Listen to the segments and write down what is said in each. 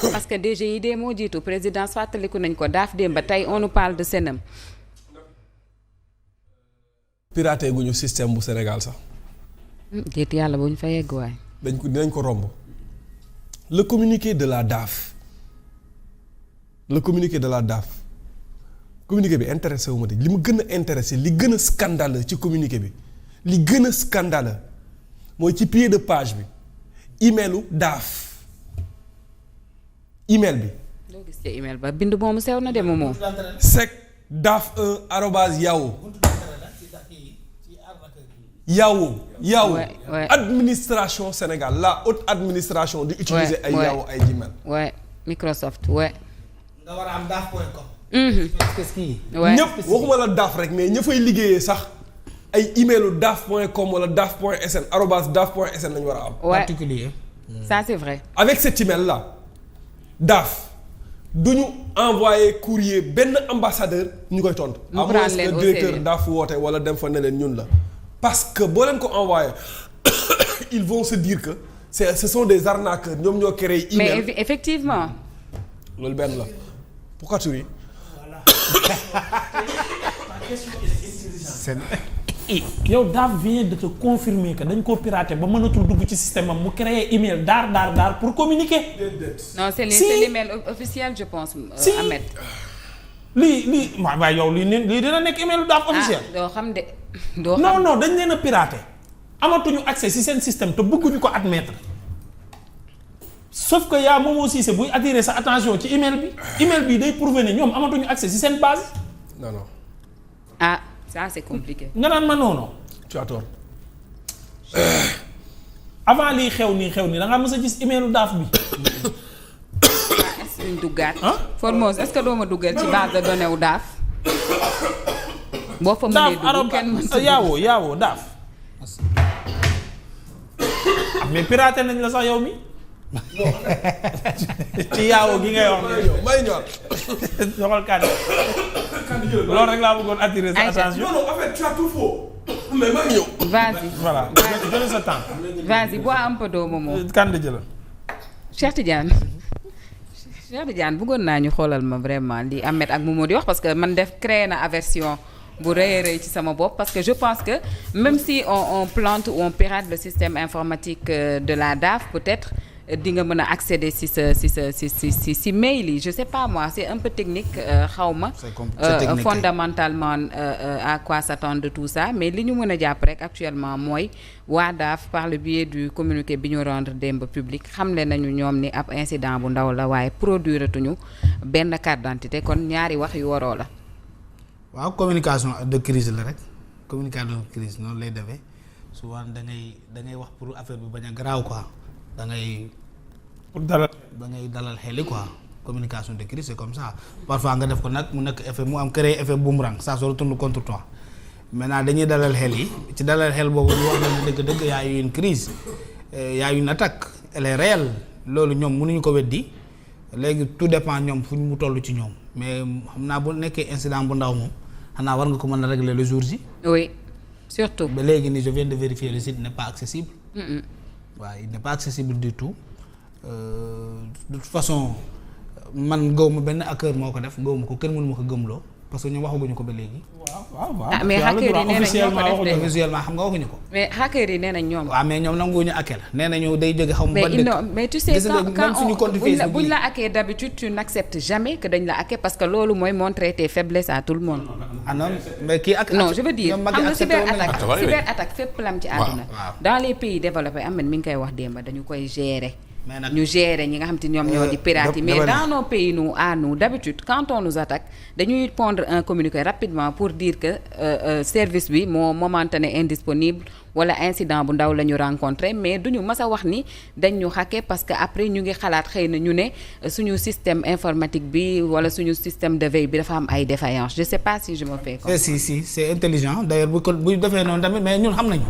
parce que DGID moo jiitu présidence fàttaliku nañ ko daaf démb ba tey on nous parle de Senem. piraté guñu système bu Sénégal sax. déet yàlla bu ñu fa yegg waay. dinañ ko romb. le communiqué de la DAF communiqué bi intéressé wu ma de li mu gën a intéressé li gën a scandaleux ci communiqué bi li gën a scandaleux mooy ci pied de page bi emailu DAF email bi. doo gis ci email ba bind moomu sew na de moom. sec daf 1 arobase yahoo administration Sénégal la haute administration di utiliser ay yahoo ay Gmail. Microsoft nga war a am daaf.com. ñëpp waxuma la daaf rek mais ña fay liggéeyee sax ay emailu daaf.com wala daaf.sn arobase daaf.sn lañu war a am. particulier. ça c'est vrai. avec cet email là daaf du ñu envoyé courrier benn ambassadeur ñu koy tontu. à moins que directeur daaf woote wala dem fa ne leen ñun la. parce que boo leen ko envoyé ils vont se dire que ce sont des arnaqueurs ñoom ñoo créé email. mais effectivement. loolu benn la pourquoi tu ris. yow daaf vient de te confirmer que dañ koo piraté ba mënatul dugg ci système am mu créé email daar pour communiquer. non c'est l'email officiel je pense. Ahmed. lii waaye yow lii dina nekk email daaf officiel. doo xam de. non dañ leen a piraté amatuñu accès ci seen système te bëgguñu ko admettre sauf que yaa Momo Cissé buy attirer sa attention ci email bi day prouver ne ñoom amatuñu accès ci seen base. non. ça c'est compliqué. nga naan ma non. tu as tort. avant lii xew nii da ngaa mës a gis emailu daaf bi. est-ce que ñu duggaat. Formose est-ce que doo ma duggal ci base de données wu daaf. boo fa mënee dugg kenn mën si yaawoo daaf. mais piraté nañ la sax yow mi. ci yaawoo gi ngay wax. may ñor. soxal kàddu. loolu rek laa bëggoon attirer sa attention. non en fait tu as tout faux. mais maa ngi ñëw. vas-y voilà jël sa temps. vas-y bois un peu d'eau Momo. kan la jëlal. Cheikh Tidiane bëggoon naa ñu xoolal ma vraiment li Ahmed ak Momo di wax parce que man créé na aversion bu rëy ci sama bopp parce que je pense que même si on plante ou on pirate le système informatique de la DAF peut-être di nga mën a accéder si mail yi je sais pas moi c'est un peu technique xawma fondamentalement à quoi s'attendre de tout ça mais li ñu mën a jàpp rek actuellement mooy waa DAF par le biais du communiqué bi ñu rendre démb public xamle nañu ñoom ni ab incident bu ndaw la waaye produire tuñu benn carte d'identité kon ñaari wax yu waroo la. waaw communication de crise la rek communication de crise noonu lay defee souvent da ngay wax pour affaire bi bañ a garaaw quoi da ngay dalal xel yi quoi communication de crise c'est comme ça parfois nga def ko nag mu nekk effet mu am créer effet boomerang ça se retourne contre toi maintenant dañuy dalal xel yi ci dalal xel boobu ñu wax na ne dëgg-dëgg y a eu une crise y a eu une attaque elle est réelle loolu ñoom mënuñu ko weddi léegi tout dépend ñoom fu mu toll ci ñoom mais xam naa bu nekkee incident bu ndaw moom xanaa war nga ko mën a régler le jour ji. oui surtout. ba léegi nii je viens de vérifier le site n'est pas accessible. waaw il n'est pas accessible du tout de toute façon man gëwuma benn hacker moo ko def gëwuma ko kenn mënu ma ko gëmloo parce que ñoom waxaguñu ko ba léegi. waaw mais hacker yi nee nañ ñoo ko def de officiellement xam nga waxuñu ko. mais hacker yi nee nañ ñoom. waaw mais ñoom nanguwuñu hacker nee nañu day jóge xaw ma ban dëkk. mais tu sais quand buñ la hacker d'habitude tu n'acceptes jamais que dañ la hacker parce que loolu mooy montrer tes faiblesses à tout le monde. ah non mais kii ak. non je veux dire xam nga cyberattaque fépp lam ci àdduna. dans les pays développés am mi ngi koy wax démb dañu koy gérer. ñu gérer ñi nga xam te ñoom ñoo di pirates yi mais dans nos pays nous à nous d'habitude quand on nous attaque dañuy pondre un communiqué rapidement pour dire que service bi moo momentané indisponible wala incident bu ndaw la ñu rencontré mais duñu mës a wax ni dañ ñu hacké parce que après ñu ngi xalaat xëy na ñu ne suñu système informatique bi wala suñu système de veille bi dafa am ay défaillances je sais pas si je me fais comme si c'est intelligent d'ailleurs bu defee noonu tamit mais ñun xam nañu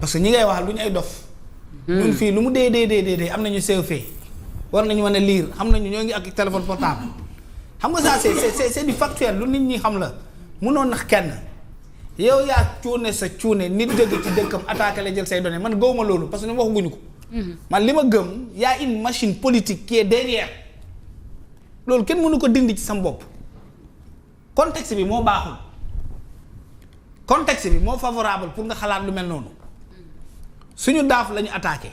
parce que ñi ngay wax lu ñu ay dof ñun fii lu mu dee am nañu CFA war nañu mën a lire xam nañu ñoo ngi ak téléphone portable xam nga ça c'est du factuel lu nit ñi xam la mënoo nax kenn yow yaa cuune sa cuune nit dëgg ci dëkkam attaqué la jël say données man gëwuma loolu parce que ñoom waxaguñu ko man li ma gëm y a une machine politique qui est derrière loolu kenn mënu ko dindi ci sam bopp contexte bi moo baaxul contexte bi moo favorable pour nga xalaat lu mel noonu suñu daaf la ñu attaqué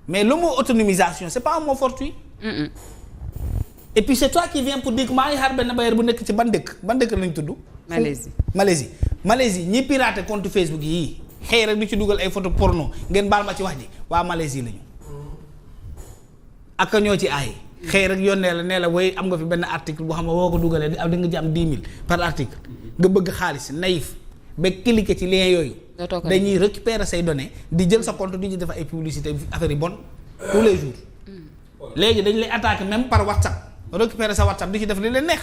mais le mot autonomisation c'est pas un mot fortuit. Et puis c'est toi qui viens pour dire que maa ngi xaar benn bailleur bu nekk ci ban dëkk lañ tudd. Malaisie ñi piraté compte Facebook yii xëy rek du ci dugal ay photo porno ngeen baal ma ci wax ji waa Malaisie lañu. ak ñoo ci aay. xëy rek yónnee la nee la way am nga fi benn article boo xam ne boo ko dugalee di nga ci am 10 000 par article nga bëgg xaalis naïf ba cliquer ci lien yooyu. dañuy récupérer say données di jël sa compte di ci def ay publicité affaire yi bon tous les jours. léegi dañ lay attaquer même par WhatsApp récupérer sa WhatsApp di ci def li leen neex.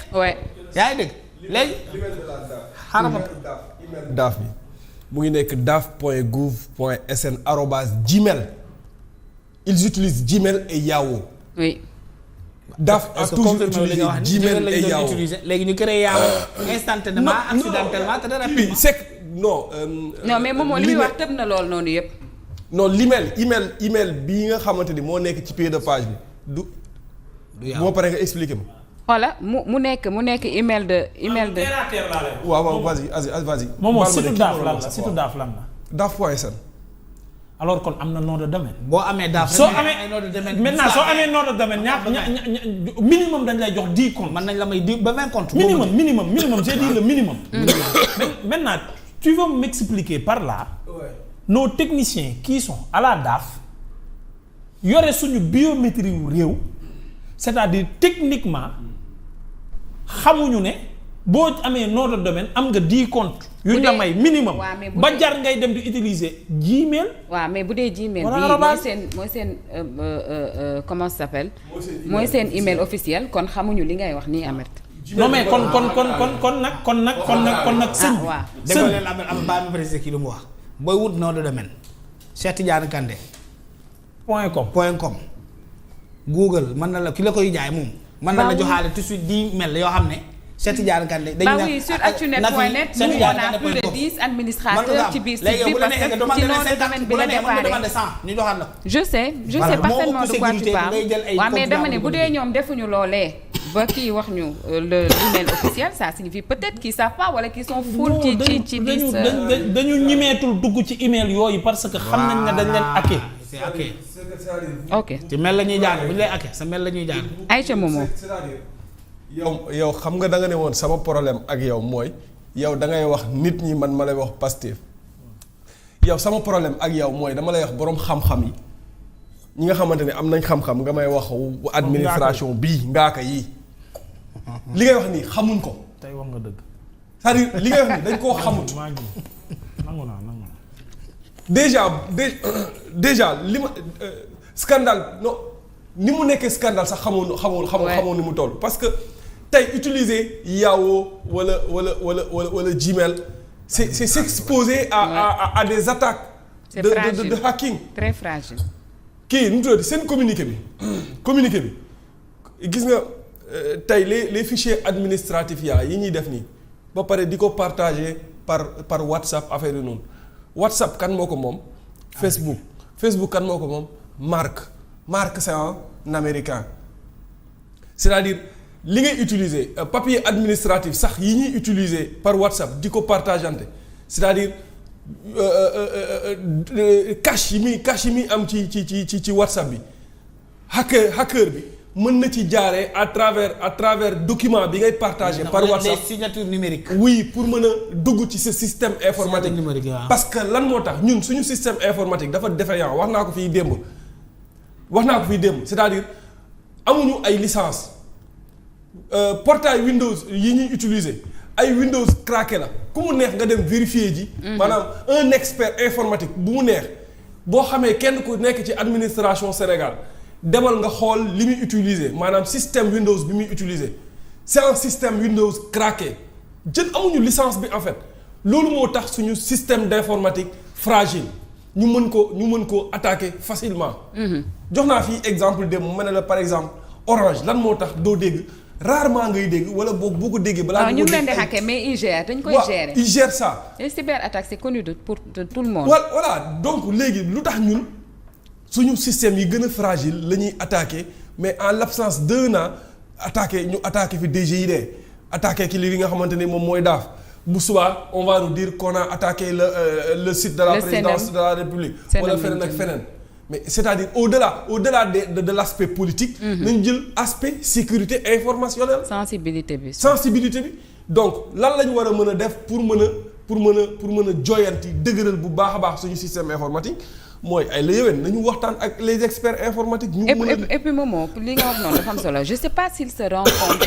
yaa ngi dégg léegi. xaaral ma daaf bi mu ngi nekk daaf.gouv.sn@gmail ils utilisent Gmail et Yahoo. oui. DAF a toujours utilisé Gmail et Yahoo. léegi ñu créé Yahoo instantanément accidentellement te dara. c'est non. non mais moom li muy wax tëb na lool noonu yëpp. non email bii nga xamante ni moo nekk ci pied de page bi du moo pare nga expliquer ma. voilà mu nekk email de. waaw vas-y. moom surtout daaf lan la surtout daaf lan la. daaf.sn. alors kon am na nom de domaine. boo amee daaf soo amee maintenant soo amee nom de domaine minimum dañ lay jox 10 comptes. mën nañ la may 10 ba 20 comptes. minimum j'ai dit le minimum. maintenant tu veux m'expliquer par là. nos techniciens qui sont à la DAF yore suñu biométrie wu réew c'est-à-dire techniquement xamuñu ne boo amee nom de domaine am nga 10 comptes. yu ñu la may minimum. ba jar ngay dem di utiliser Gmail. waaw mais bu dee Gmail bi mooy seen comment ça s'appelle. mooy seen email officiel kon xamuñu li ngay wax nii Ameth. non mais kon nag sëñ bi. waaw dégg leen am ba ma préciser kii lu mu wax. booy wut nom de domaine Cheikh Tidiane Kandé .com Google mën na la ki la koy jaay moom mën na la joxaale tout de suite 10 mail yoo xam ne Cheikh Tidiane Kandé dañu oui sur actunet.net nous on a plus de 10 administrateurs ci biir site bi parce que ci nom de domaine bi la déparé ñu joxaat la je sais parfaitement de quoi tu parles waaw mais dama ne bu dee ñoom defuñu loolee ba kii wax ñu le email officiel ça signifie peut-être qu'ils savent pas wala qu'ils sont full ci dañu ñimeetul dugg ci email yooyu parce que xam nañ ne dañ leen hacké. c'est hacké. ok ci mail la ñuy jaar bu ñu lay hacké sa mail la ñuy jaar. Aïcha Momo. yow xam nga da nga ne woon sama problème ak yow mooy yow da ngay wax nit ñi man ma lay wax Pastef yow sama problème ak yow mooy dama lay wax boroom xam-xam yi ñi nga xamante ne am nañ xam-xam nga may wax administration bii ngaaka yii li ngay wax nii xamuñ ko. tey wax nga dëgg. c'est-à-dire li ngay wax nii dañ koo xamut. nangu naa déjà li ma scandale non ni mu nekkee scandale sax xamoon ni mu toll parce que tey utiliser Yahoo wala Gmail c'est s'exposer à des attaques de hacking. Très fragile. kii nu mu tuddati seen communiqué bi gis nga tey les fichiers administratifs yi ñuy def nii ba pare di ko partager par WhatsApp affaire yi noonu WhatsApp kan moo ko moom. Facebook kan moo ko moom. Mark c'est un américain c'est-à-dire li ngay utiliser papier administratif sax yi ñuy utiliser par WhatsApp di ko partageante c'est-à-dire cache yi muy am ci WhatsApp bi hacker bi mën na ci jaaree à travers document bi ngay partager par WhatsApp les signatures numériques. oui pour mën a dugg ci sa système informatique parce que lan moo tax ñun suñu système informatique dafa défaillant wax naa ko fii démb c'est-à-dire amuñu ay licence portail Windows yi ñuy utiliser ay Windows craqué la ku mu neex nga dem vérifier ji. maanaam un expert informatique bu mu neex boo xamee kenn ku nekk ci administration Sénégal demal nga xool li muy utiliser maanaam système Windows bi muy utiliser c'est un système Windows craqué amuñu licence bi en fait loolu moo tax suñu système d'informatique fragile. ñu mën ko attaquer facilement. jox naa fii exemple de mu ne la par exemple Orange lan moo tax doo dégg rarement ngay dégg wala boo ko déggee. balaa ñu ngi leen di hacker mais ils gèrent dañ koy gérer. ils gèrent ça. les cyberattaques c'est connu pour tout le monde. voilà donc léegi lu tax ñun suñu système yi gën a fragile la ñuy attaqué mais en l'absence d'un an ñu attaqué fi DGID attaqué ki li nga xamante ni moom mooy DAF bu subaa on va nous dire qu'on a attaqué le site de la présidence de la République wala feneen ak feneen mais c'est-à-dire au-delà de l'aspect politique nañu jël aspect sécurité informationnelle sensibilité bi donc lan la ñu war a mën a def pour mën a joyanti dëgëral bu baax a baax suñu système informatique mooy ay la yéwén nañu waxtaan ak les experts informatiques. ñu et puis Momo li nga wax noonu dafa am solo je sais pas s'il se rend compte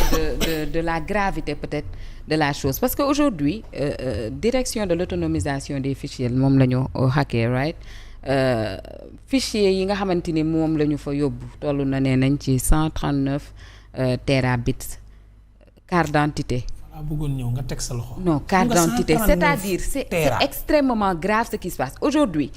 de la gravité peut-être de la chose parce que aujourd'hui direction de l'autonomisation des fichiers moom la ñu hacké right fichiers yi nga xamante ni moom la ñu fa yóbbu toll na nee nañ ci 139 terabits carte d'identité. bëggoon ñëw nga teg sa loxo. non carte d'identité c'est-à-dire c'est extrêmement grave ce qui se passe aujourd'hui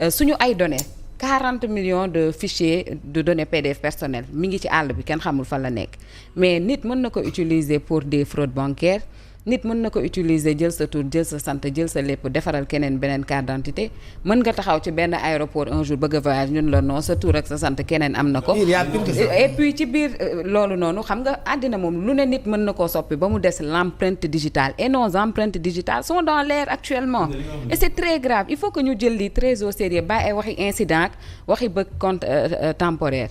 suñu ay données 40 millions de fichiers de données PDF personnelles mi ngi ci àll bi kenn xamul fan la nekk mais nit mën na ko utiliser pour des fraudes bancaires nit mën na ko utiliser jël sa tur jël sa sant jël sa lépp defaral keneen beneen carte d'identité mën nga taxaw ci benn aéroport un jour bëgg a voyage ñun la non sa tur ak sa sant keneen am na ko et puis ci biir loolu noonu xam nga àddina moom lu ne nit mën na koo soppi ba mu des l'empreinte digitale et nos empreintes digitales sont dans l'air actuellement et c'est très grave il faut que ñu jël lii très au sérieux bàyyi ay waxi incident ak waxi bëgg compte temporaire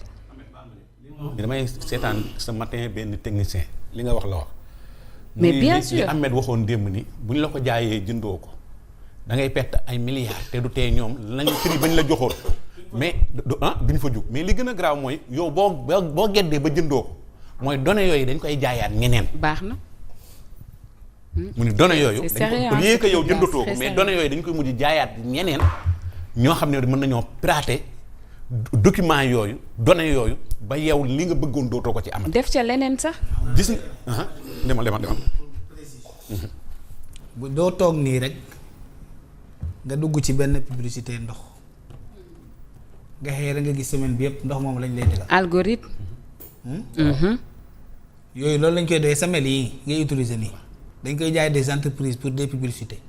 damay seetaan ce matin benn technicien li nga wax la wax mais bien sûr li Ahmed waxoon démb ni bu ñu la ko jaayee jëndoo ko da ngay perte ay milliards te du tee ñoom lañu prix bañ la joxoon mais duñ fa jug mais li gën a grave mooy yow boo geddee ba jëndoo ko mooy données yooyu dañ koy jaayaat ñeneen. baax na. mu ni données yooyu. dañ ko au lieu que yow jëndatoo ko mais données yooyu dañ koy mujj jaayaat ñeneen ñoo xam ne mën nañoo pirater document yooyu données yooyu ba yow li nga bëggoon dootoo ko ci am. def ca leneen sax. gis nga demal. bu doo toog nii rek nga dugg ci benn publicité ndox nga xëy rek nga gis semaine bi yëpp ndox moom lañ lay tegal. algorithme. yooyu loolu lañ koy doyee semelle yi ngay utiliser nii dañ koy jaay des entreprises pour des publicités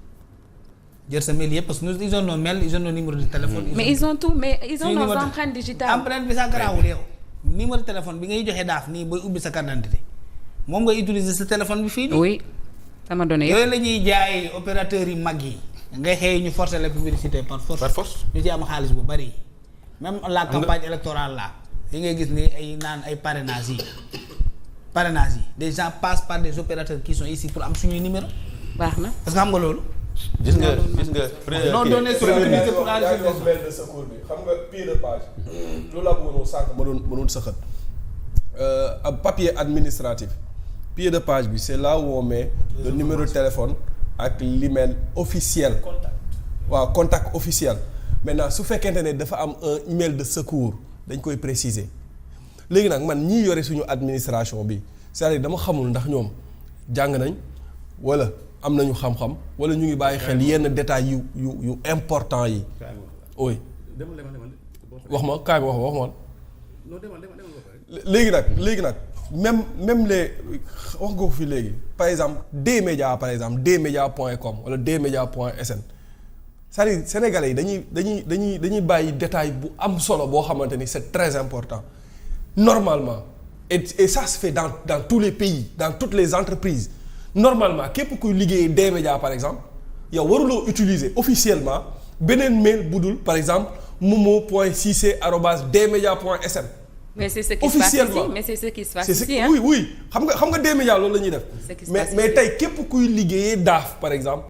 jël semelle yëpp parce que ils ont nos mails ils ont nos numéros de téléphone. mais ils ont tout mais ils ont nos empreintes digitales. empreinte bi sax garaawul yow. numéro de téléphone bi ngay joxe daaf nii booy ubbi sa carte d'identité moom ngay utiliser sa téléphone bi fii nii. oui sama données yooyu la ñuy jaay opérateurs yi mag yi. ngay xëy ñu forcer la publicité par force. ñu ci am xaalis bu bari. même la campagne électorale là yi ngay gis ni ay naan ay parrainage yi des gens passent par des opérateurs qui sont ici pour am suñuy numéro. baax na parce que xam nga loolu. gis nga. non donné sur l'utilité pour la de secours bi xam nga pied de page. loolu laa bëggoon sànq ma doon sëxat. Papier administratif pied de page bi c'est là où on met le numéro de téléphone ak l'email officiel. Contact officiel. Maintenant su fekkente ne dafa am un email de secours dañ koy préciser léegi nag man ñii yore suñu administration bi c'est-à-dire dama xamul ndax ñoom jàng nañ wala am nañu xam-xam wala ñu ngi bàyyi xel yenn détails yu important yi. oui wax ma kaay ma wax ma léegi nag même les wax nga ko fi léegi par exemple D-Média dmedia.com wala dmedia.sn c'est-à-dire sénégalais yi dañuy bàyyi détail bu am solo boo xamante ni c'est très important normalement et ça se fait dans tous les pays dans toutes les entreprises normalement képp kuy liggéeyee D-Média par exemple yow waruloo utiliser officiellement beneen mail bu dul par exemple momo.cissé@dmedia.sn. mais c'est ce qui se passe ici mais c'est ce qui se passe ici oui xam nga D-Média loolu la ñuy def mais tey képp kuy liggéeyee DAF par exemple